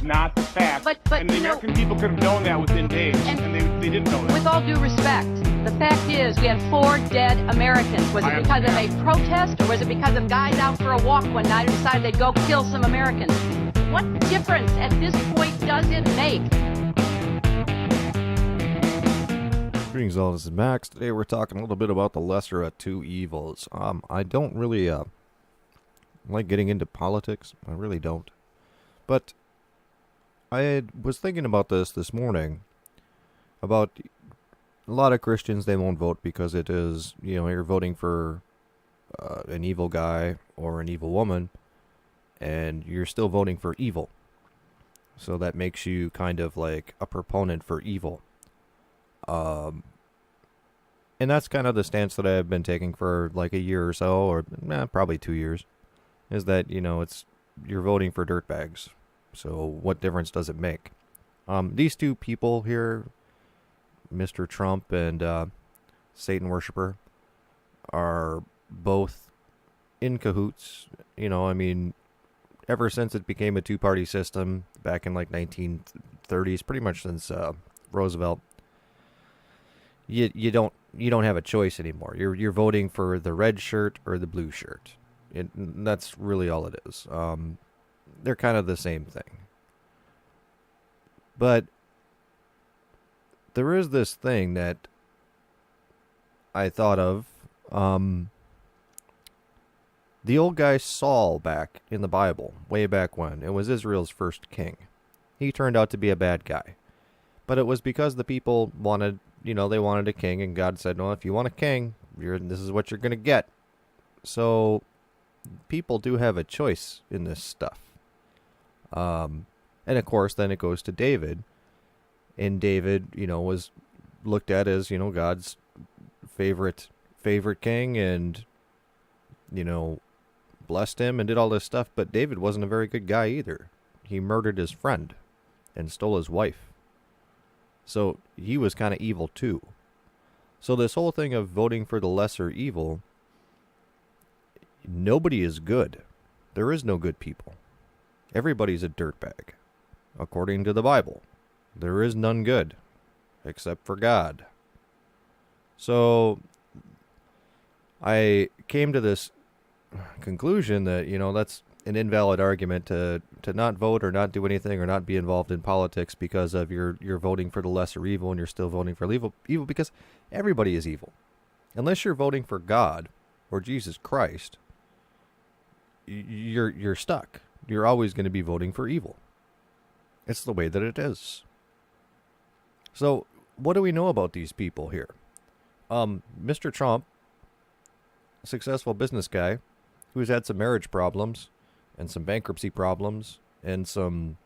is not the fact. But and the American people could have known that within days, and they didn't know that. With all due respect, the fact is we had 4 dead Americans. Was it because of a protest, or was it because of guys out for a walk one night who decided they'd go kill some Americans? What difference at this point does it make? Greetings all, this is Max. Today we're talking a little bit about the lesser of two evils. I don't really like getting into politics. I really don't. But I was thinking about this morning, about a lot of Christians, they won't vote because it is, you're voting for an evil guy or an evil woman, and you're still voting for evil. So that makes you kind of like a proponent for evil. And that's kind of the stance that I've been taking for like a year or so, or probably 2 years, is that, you're voting for dirtbags. So what difference does it make? These two people here, Mr. Trump and Satan worshiper, are both in cahoots. Ever since it became a two-party system back in like 1930s, pretty much since Roosevelt, you don't have a choice anymore. You're voting for the red shirt or the blue shirt. That's really all it is. They're kind of the same thing. But there is this thing that I thought of. The old guy Saul back in the Bible, way back when, it was Israel's first king. He turned out to be a bad guy. But it was because the people wanted, they wanted a king, and God said, well, if you want a king, this is what you're going to get. So people do have a choice in this stuff. And of course, then it goes to David. And David, was looked at as, God's favorite king, and, blessed him and did all this stuff. But David wasn't a very good guy either. He murdered his friend and stole his wife. So he was kind of evil too. So this whole thing of voting for the lesser evil, nobody is good. There is no good people. Everybody's a dirtbag. According to the Bible, there is none good except for God. So I came to this conclusion that, that's an invalid argument to not vote or not do anything or not be involved in politics because of you're voting for the lesser evil and you're still voting for evil because everybody is evil. Unless you're voting for God or Jesus Christ, you're stuck. You're always going to be voting for evil. It's the way that it is. So what do we know about these people here? Mr. Trump, a successful business guy who's had some marriage problems and some bankruptcy problems and some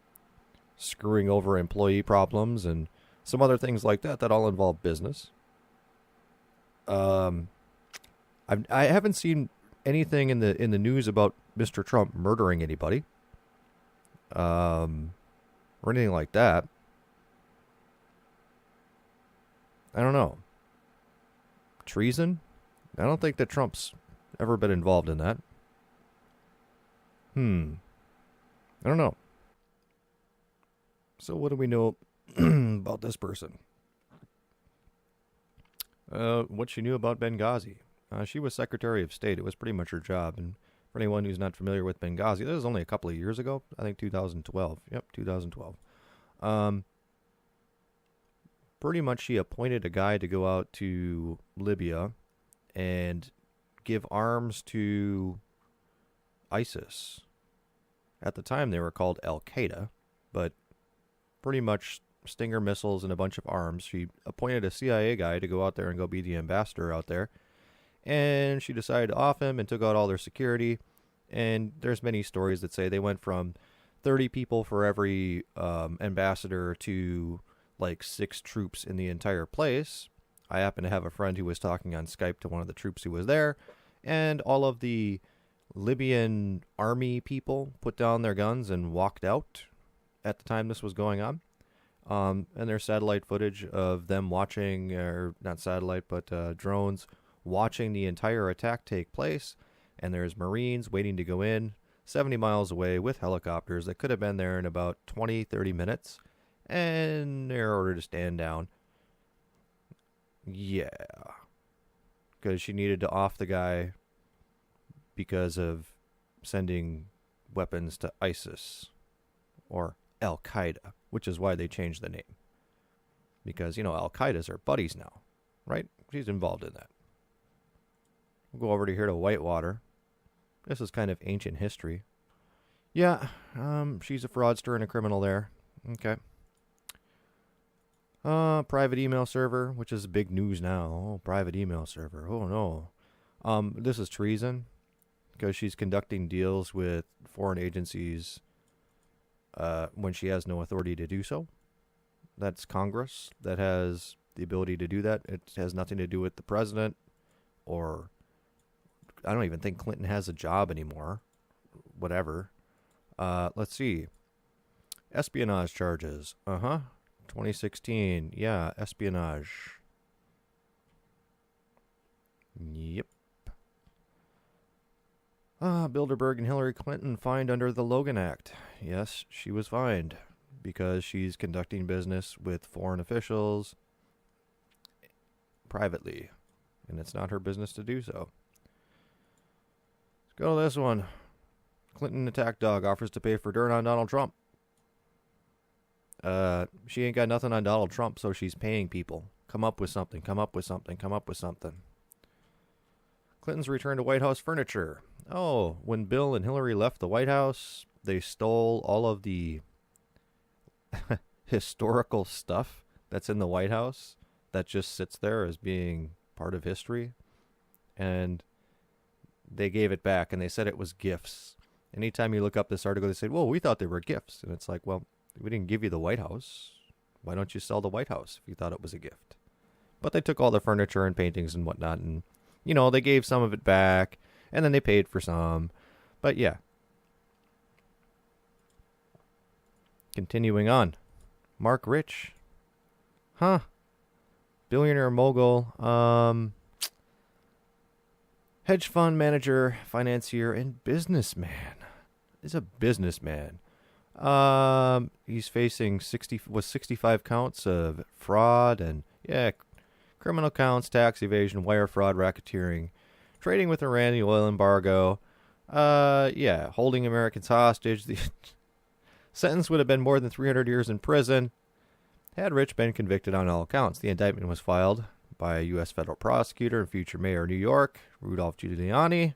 screwing over employee problems and some other things like that all involve business. I haven't seen anything in the news about Mr. Trump murdering anybody, or anything like that. I don't know. Treason? I don't think that Trump's ever been involved in that. I don't know. So what do we know about this person? What she knew about Benghazi. She was Secretary of State. It was pretty much her job. And for anyone who's not familiar with Benghazi, that was only a couple of years ago. I think 2012. Yep, 2012. Pretty much she appointed a guy to go out to Libya and give arms to ISIS. At the time, they were called Al-Qaeda, but pretty much Stinger missiles and a bunch of arms. She appointed a CIA guy to go out there and go be the ambassador out there. And she decided to off him and took out all their security. And there's many stories that say they went from 30 people for every ambassador to like 6 troops in the entire place. I happen to have a friend who was talking on Skype to one of the troops who was there. And all of the Libyan army people put down their guns and walked out at the time this was going on. And there's satellite footage of them watching, or not satellite, but drones watching the entire attack take place. And there's Marines waiting to go in. 70 miles away with helicopters that could have been there in about 20, 30 minutes, and they're ordered to stand down. Yeah. Because she needed to off the guy because of sending weapons to ISIS or Al Qaeda, which is why they changed the name. Because, Al Qaeda's are buddies now, right? She's involved in that. We'll go over to here to Whitewater. This is kind of ancient history. Yeah, she's a fraudster and a criminal there. Okay. Private email server, which is big news now. Oh, private email server. Oh, no. This is treason because she's conducting deals with foreign agencies when she has no authority to do so. That's Congress that has the ability to do that. It has nothing to do with the president, or I don't even think Clinton has a job anymore. Whatever. Let's see. Espionage charges. 2016. Yeah, espionage. Yep. Bilderberg and Hillary Clinton fined under the Logan Act. Yes, she was fined because she's conducting business with foreign officials privately, and it's not her business to do so. Let's go to this one. Clinton attack dog offers to pay for dirt on Donald Trump. She ain't got nothing on Donald Trump, so she's paying people. Come up with something, come up with something, come up with something. Clinton's return to White House furniture. Oh, when Bill and Hillary left the White House, they stole all of the historical stuff that's in the White House that just sits there as being part of history. And they gave it back, and they said it was gifts. Anytime you look up this article, they say, well, we thought they were gifts. And it's like, well, we didn't give you the White House. Why don't you sell the White House if you thought it was a gift? But they took all the furniture and paintings and whatnot, and, they gave some of it back, and then they paid for some. But yeah. Continuing on. Mark Rich. Billionaire mogul. Hedge fund manager, financier, and businessman. He's a businessman. He's facing 65 counts of fraud and, criminal counts, tax evasion, wire fraud, racketeering, trading with Iran, the oil embargo, holding Americans hostage. The sentence would have been more than 300 years in prison had Rich been convicted on all counts. The indictment was filed by a U.S. federal prosecutor and future mayor of New York, Rudolph Giuliani.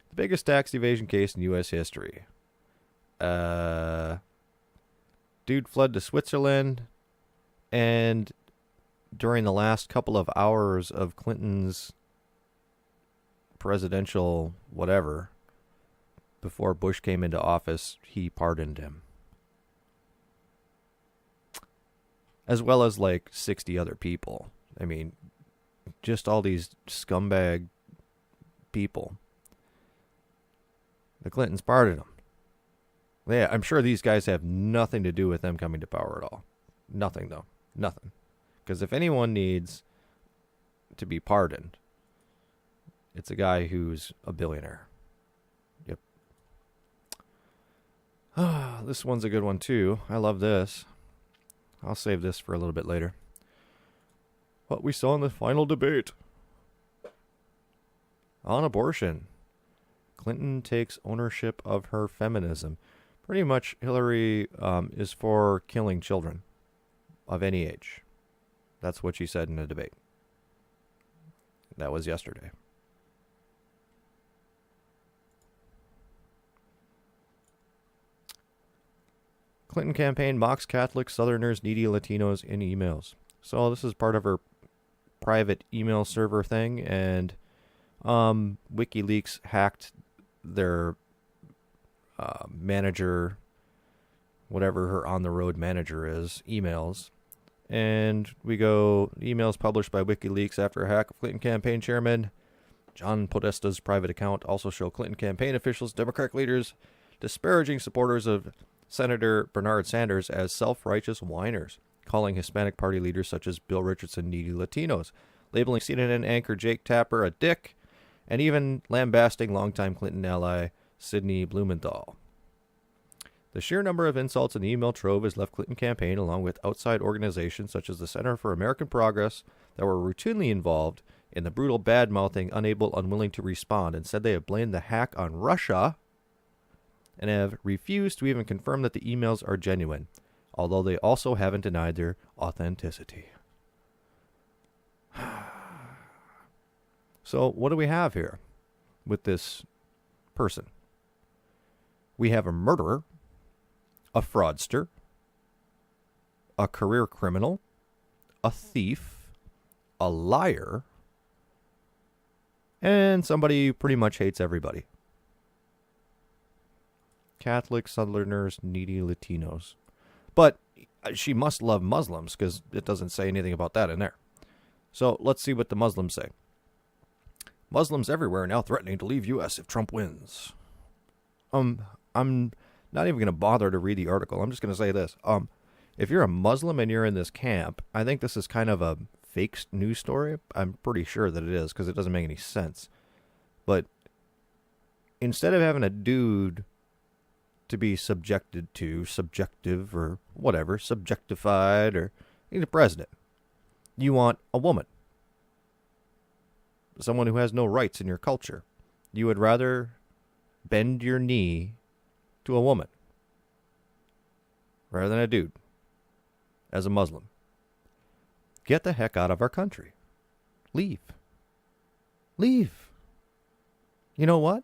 The biggest tax evasion case in U.S. history. Dude fled to Switzerland, and during the last couple of hours of Clinton's presidential whatever, before Bush came into office, he pardoned him. As well as like 60 other people. I mean, just all these scumbag people. The Clintons pardoned them. Yeah, I'm sure these guys have nothing to do with them coming to power at all. Nothing, though. Nothing. Because if anyone needs to be pardoned, it's a guy who's a billionaire. Yep. This one's a good one, too. I love this. I'll save this for a little bit later. What we saw in the final debate. On abortion. Clinton takes ownership of her feminism. Pretty much, Hillary is for killing children of any age. That's what she said in a debate. That was yesterday. Clinton campaign mocks Catholic Southerners, needy Latinos in emails. So this is part of her private email server thing, and WikiLeaks hacked their manager, whatever her on-the-road manager is, emails. And we go, emails published by WikiLeaks after a hack of Clinton campaign chairman John Podesta's private account also show Clinton campaign officials, Democratic leaders, disparaging supporters of Senator Bernard Sanders as self-righteous whiners, calling Hispanic Party leaders such as Bill Richardson needy Latinos, labeling CNN anchor Jake Tapper a dick, and even lambasting longtime Clinton ally Sidney Blumenthal. The sheer number of insults in the email trove has left Clinton campaign, along with outside organizations such as the Center for American Progress, that were routinely involved in the brutal bad-mouthing, unwilling to respond, and said they have blamed the hack on Russia and have refused to even confirm that the emails are genuine, although they also haven't denied their authenticity. So what do we have here with this person? We have a murderer, a fraudster, a career criminal, a thief, a liar, and somebody who pretty much hates everybody. Catholic, Southerners, needy Latinos. But she must love Muslims, because it doesn't say anything about that in there. So let's see what the Muslims say. Muslims everywhere are now threatening to leave U.S. if Trump wins. I'm not even going to bother to read the article. I'm just going to say this. If you're a Muslim and you're in this camp, I think this is kind of a fake news story. I'm pretty sure that it is, because it doesn't make any sense. But instead of having a dude to be subjected to, subjective or whatever, subjectified, or he's a president, you want a woman. Someone who has no rights in your culture. You would rather bend your knee to a woman rather than a dude as a Muslim. Get the heck out of our country. Leave. Leave. You know what?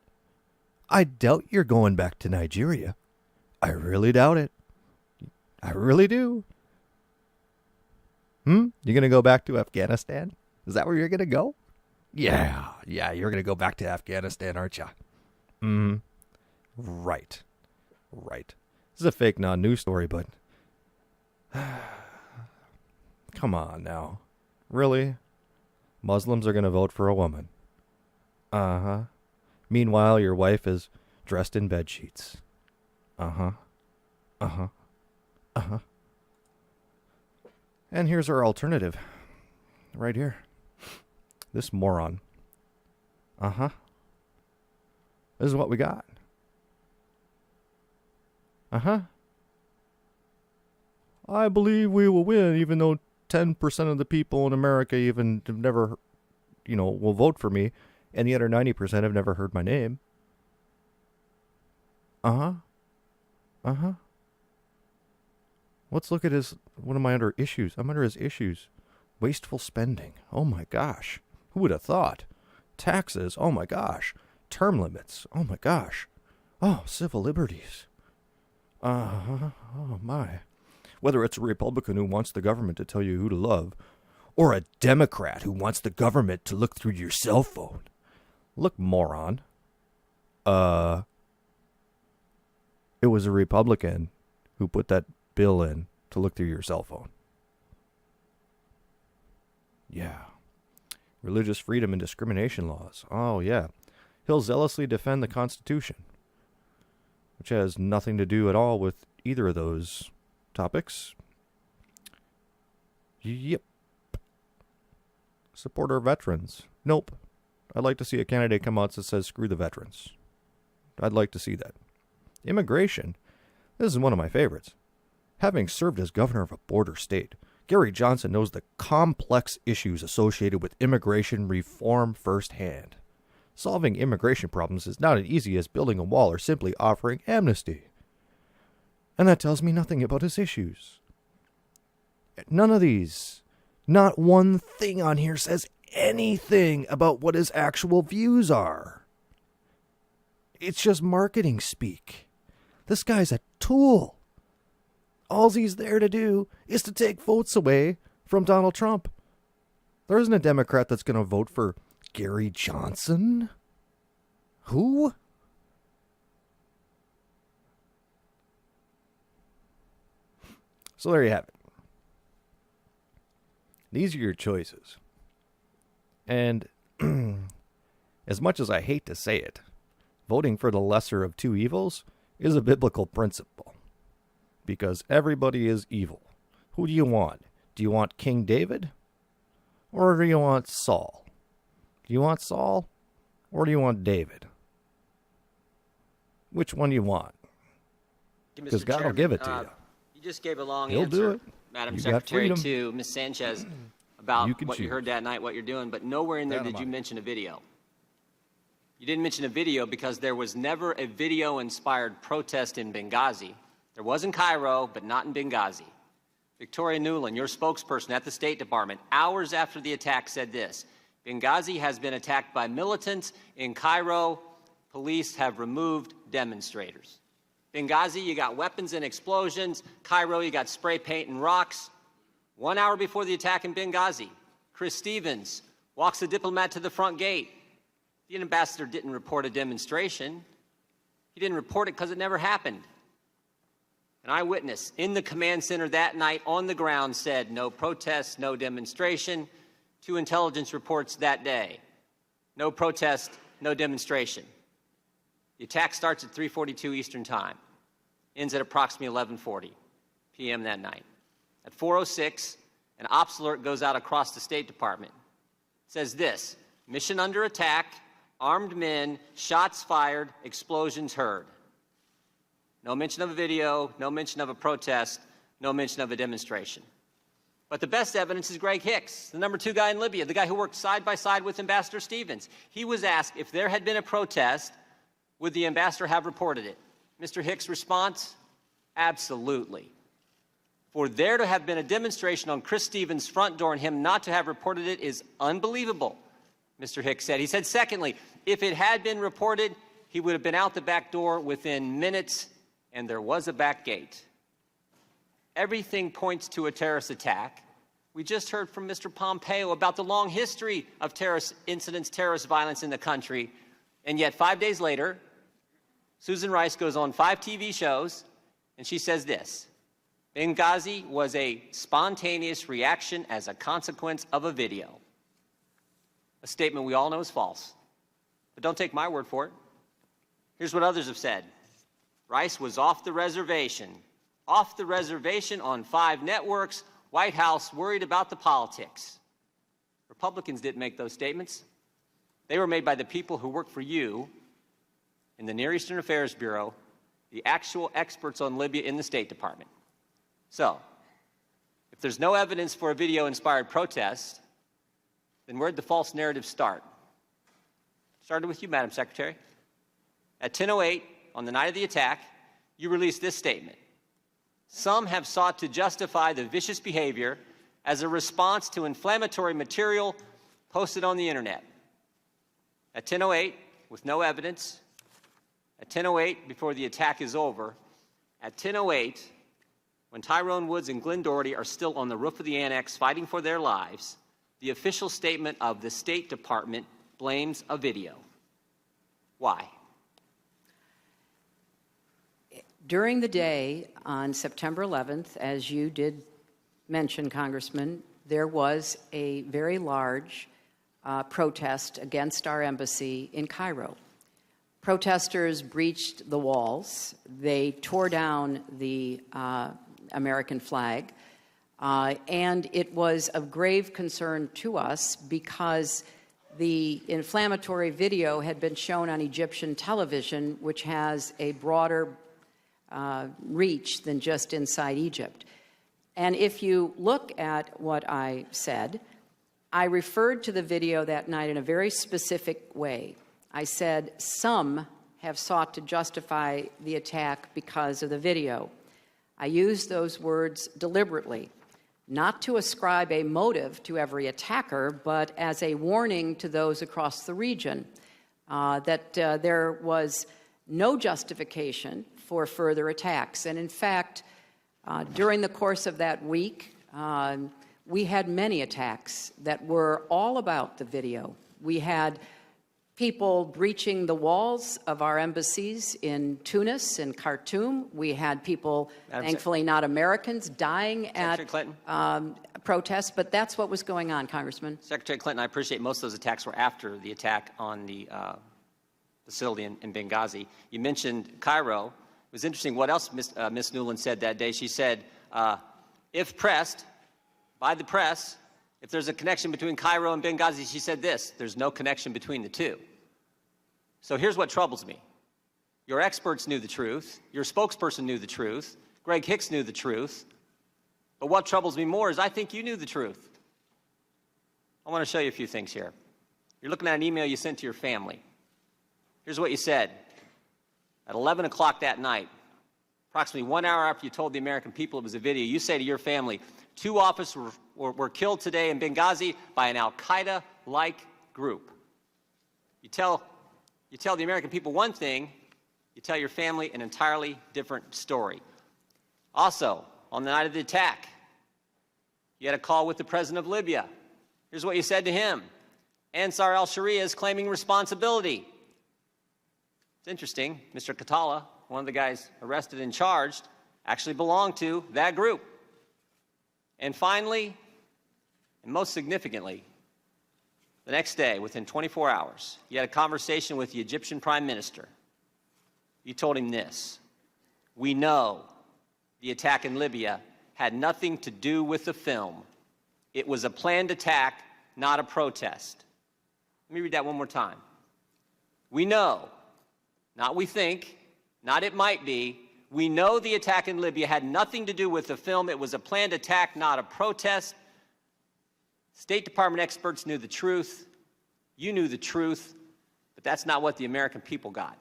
I doubt you're going back to Nigeria. I really doubt it. I really do. You're going to go back to Afghanistan? Is that where you're going to go? Yeah, you're going to go back to Afghanistan, aren't you? Right. This is a fake non-news story, but come on now. Really? Muslims are going to vote for a woman. Uh-huh. Meanwhile, your wife is dressed in bed sheets. Uh-huh. And here's our alternative. Right here. This moron. This is what we got. I believe we will win, even though 10% of the people in America even have never, will vote for me, and the other 90% have never heard my name. Let's look at what am I under? Issues. I'm under his issues. Wasteful spending. Oh my gosh. Who would have thought? Taxes. Oh my gosh. Term limits. Oh my gosh. Oh, civil liberties. Oh my. Whether it's a Republican who wants the government to tell you who to love, or a Democrat who wants the government to look through your cell phone. Look, moron. It was a Republican who put that bill in to look through your cell phone. Yeah. Religious freedom and discrimination laws. Oh, yeah. He'll zealously defend the Constitution, which has nothing to do at all with either of those topics. Yep. Support our veterans. Nope. I'd like to see a candidate come out that says, screw the veterans. I'd like to see that. Immigration. This is one of my favorites. Having served as governor of a border state, Gary Johnson knows the complex issues associated with immigration reform firsthand. Solving immigration problems is not as easy as building a wall or simply offering amnesty. And that tells me nothing about his issues. None of these. Not one thing on here says anything about what his actual views are. It's just marketing speak. This guy's a tool. All he's there to do is to take votes away from Donald Trump. There isn't a Democrat that's going to vote for Gary Johnson. Who? So there you have it. These are your choices. And as much as I hate to say it, voting for the lesser of two evils is a biblical principle. Because everybody is evil. Who do you want? Do you want King David? Or do you want Saul? Do you want Saul? Or do you want David? Which one you want? Because God will give it to you. You just gave a long He'll answer, do it. Madam You got Secretary, freedom. to Ms. Sanchez about You can what you choose. heard that night, what you're doing, but nowhere in there did you mention a video. You didn't mention a video because there was never a video-inspired protest in Benghazi. There was in Cairo, but not in Benghazi. Victoria Nuland, your spokesperson at the State Department, hours after the attack said this: Benghazi has been attacked by militants. In Cairo, police have removed demonstrators. Benghazi, you got weapons and explosions. Cairo, you got spray paint and rocks. 1 hour before the attack in Benghazi, Chris Stevens walks the diplomat to the front gate. The ambassador didn't report a demonstration. He didn't report it because it never happened. An eyewitness in the command center that night on the ground said no protest, no demonstration. 2 intelligence reports that day. No protest, no demonstration. The attack starts at 3:42 Eastern Time, ends at approximately 11:40 p.m. that night. At 4:06, an ops alert goes out across the State Department. It says this: mission under attack, armed men, shots fired, explosions heard. No mention of a video, no mention of a protest, no mention of a demonstration. But the best evidence is Greg Hicks, the #2 guy in Libya, the guy who worked side by side with Ambassador Stevens. He was asked if there had been a protest, would the ambassador have reported it? Mr. Hicks' response: absolutely. For there to have been a demonstration on Chris Stevens' front door and him not to have reported it is unbelievable, Mr. Hicks said. He said, secondly, if it had been reported, he would have been out the back door within minutes, and there was a back gate. Everything points to a terrorist attack. We just heard from Mr. Pompeo about the long history of terrorist incidents, terrorist violence in the country, and yet 5 days later, Susan Rice goes on 5 TV shows, and she says this: Benghazi was a spontaneous reaction as a consequence of a video. A statement we all know is false. But don't take my word for it. Here's what others have said. Rice was off the reservation on 5 networks. White House worried about the politics. Republicans didn't make those statements. They were made by the people who work for you in the Near Eastern Affairs Bureau, the actual experts on Libya in the State Department. So, if there's no evidence for a video-inspired protest, then where'd the false narrative start? It started with you, Madam Secretary. At 10:08, on the night of the attack, you released this statement: some have sought to justify the vicious behavior as a response to inflammatory material posted on the internet. At 10:08, with no evidence, at 10:08, before the attack is over, at 10:08, when Tyrone Woods and Glenn Doherty are still on the roof of the annex fighting for their lives, the official statement of the State Department blames a video. Why? During the day on September 11th, as you did mention, Congressman, there was a very large protest against our embassy in Cairo. Protesters breached the walls. They tore down the American flag. And it was of grave concern to us because the inflammatory video had been shown on Egyptian television, which has a broader reach than just inside Egypt. And if you look at what I said, I referred to the video that night in a very specific way. I said, some have sought to justify the attack because of the video. I used those words deliberately, not to ascribe a motive to every attacker, but as a warning to those across the region that there was no justification for further attacks. And in fact, during the course of that week, we had many attacks that were all about the video. We had people breaching the walls of our embassies in Tunis and Khartoum. We had people, thankfully not Americans, dying at protests, but that's what was going on, Congressman. Secretary Clinton, I appreciate most of those attacks were after the attack on the facility in Benghazi. You mentioned Cairo. It was interesting what else Ms. Nuland said that day. She said, if pressed by the press, if there's a connection between Cairo and Benghazi, she said this: there's no connection between the two. So here's what troubles me. Your experts knew the truth. Your spokesperson knew the truth. Greg Hicks knew the truth. But what troubles me more is I think you knew the truth. I want to show you a few things here. You're looking at an email you sent to your family. Here's what you said. At 11 o'clock that night, approximately 1 hour after you told the American people it was a video, you say to your family, 2 officers were killed today in Benghazi by an al-Qaeda-like group. You tell the American people one thing, you tell your family an entirely different story. Also, on the night of the attack, you had a call with the president of Libya. Here's what you said to him. Ansar al-Sharia is claiming responsibility. It's interesting, Mr. Katala, one of the guys arrested and charged, actually belonged to that group. And finally, and most significantly, the next day, within 24 hours, you had a conversation with the Egyptian Prime Minister. You told him this: we know the attack in Libya had nothing to do with the film. It was a planned attack, not a protest. Let me read that one more time. We know, not we think, not it might be, we know the attack in Libya had nothing to do with the film. It was a planned attack, not a protest. State Department experts knew the truth. You knew the truth. But that's not what the American people got.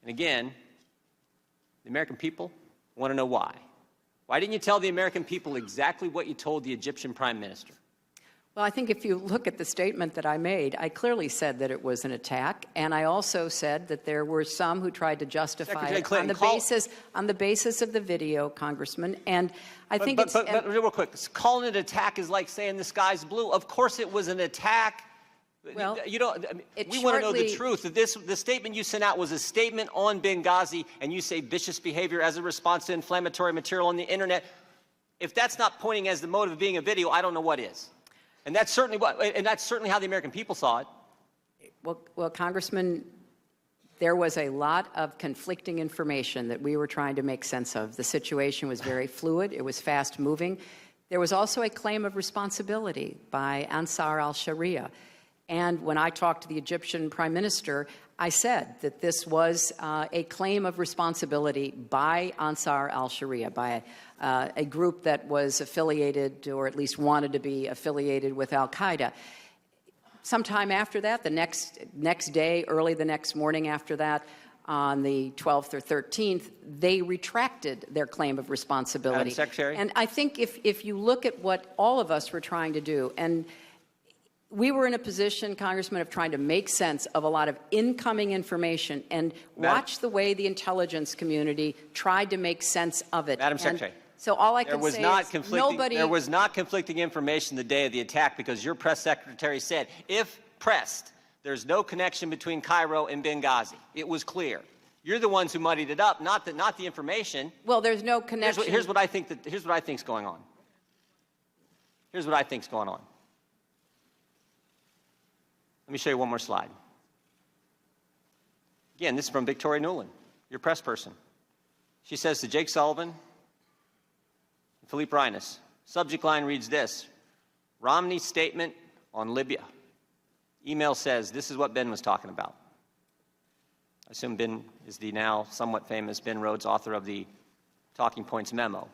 And again, the American people want to know why. Why didn't you tell the American people exactly what you told the Egyptian Prime Minister? Well, I think if you look at the statement that I made, I clearly said that it was an attack, and I also said that there were some who tried to justify it on the basis of the video, Congressman. And I think but real quick, calling it an attack is like saying the sky's blue. Of course, it was an attack. Well, we want to know the truth. The statement you sent out was a statement on Benghazi, and you say vicious behavior as a response to inflammatory material on the internet. If that's not pointing as the motive of being a video, I don't know what is. And that's certainly how the American people saw it. Well, Congressman, there was a lot of conflicting information that we were trying to make sense of. The situation was very fluid. It was fast-moving. There was also a claim of responsibility by Ansar al-Sharia. And when I talked to the Egyptian Prime Minister, I said that this was a claim of responsibility by Ansar al-Sharia, by a group that was affiliated, or at least wanted to be affiliated with al-Qaeda. Sometime after that, the next day, early the next morning after that, on the 12th or 13th, they retracted their claim of responsibility. Madam Secretary? And I think if you look at what all of us were trying to do, and we were in a position, Congressman, of trying to make sense of a lot of incoming information and watch the way the intelligence community tried to make sense of it. Madam Secretary. So all I can say is nobody... There was not conflicting information the day of the attack because your press secretary said, if pressed, there's no connection between Cairo and Benghazi. It was clear. You're the ones who muddied it up, not the information. Well, there's no connection. Here's what I think's going on. Here's what I think's going on. Let me show you one more slide. Again, this is from Victoria Nuland, your press person. She says to Jake Sullivan and Philippe Reines, subject line reads this: Romney's statement on Libya. Email says, this is what Ben was talking about. I assume Ben is the now somewhat famous Ben Rhodes, author of the Talking Points memo.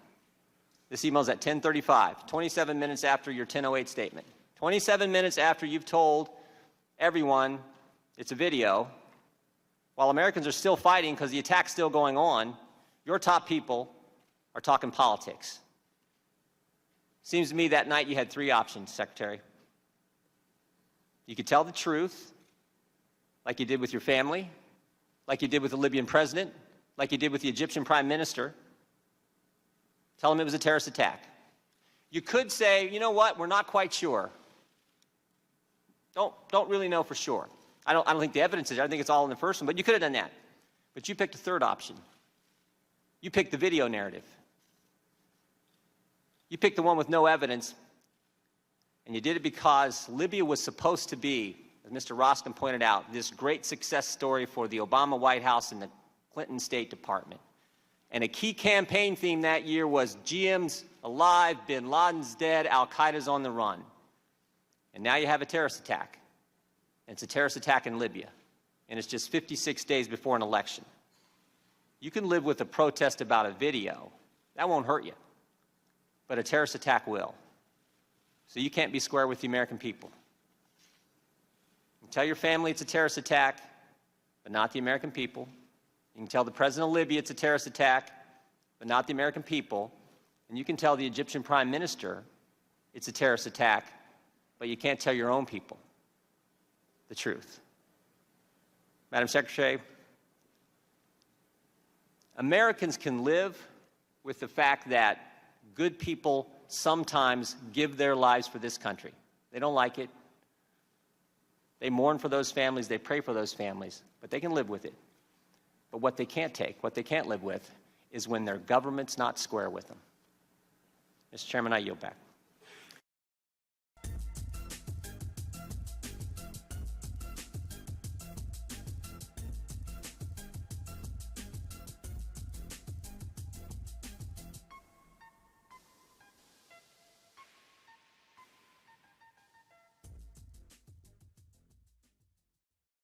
This email is at 10:35, 27 minutes after your 10:08 statement. 27 minutes after you've told everyone it's a video, while Americans are still fighting because the attack's still going on, your top people are talking politics. Seems to me that night you had 3 options, Secretary. You could tell the truth, like you did with your family, like you did with the Libyan president, like you did with the Egyptian prime minister. Tell them it was a terrorist attack. You could say, you know what, we're not quite sure. Don't really know for sure. I don't think the evidence is there. I think it's all in the first one, but you could have done that. But you picked a third option. You picked the video narrative. You picked the one with no evidence, and you did it because Libya was supposed to be, as Mr. Roskin pointed out, this great success story for the Obama White House and the Clinton State Department. And a key campaign theme that year was GM's alive, bin Laden's dead, al-Qaeda's on the run. And now you have a terrorist attack. And it's a terrorist attack in Libya. And it's just 56 days before an election. You can live with a protest about a video. That won't hurt you. But a terrorist attack will. So you can't be square with the American people. You can tell your family it's a terrorist attack, but not the American people. You can tell the president of Libya it's a terrorist attack, but not the American people. And you can tell the Egyptian prime minister it's a terrorist attack, but you can't tell your own people the truth. Madam Secretary, Americans can live with the fact that good people sometimes give their lives for this country. They don't like it. They mourn for those families. They pray for those families. But they can live with it. But what they can't take, what they can't live with, is when their government's not square with them. Mr. Chairman, I yield back.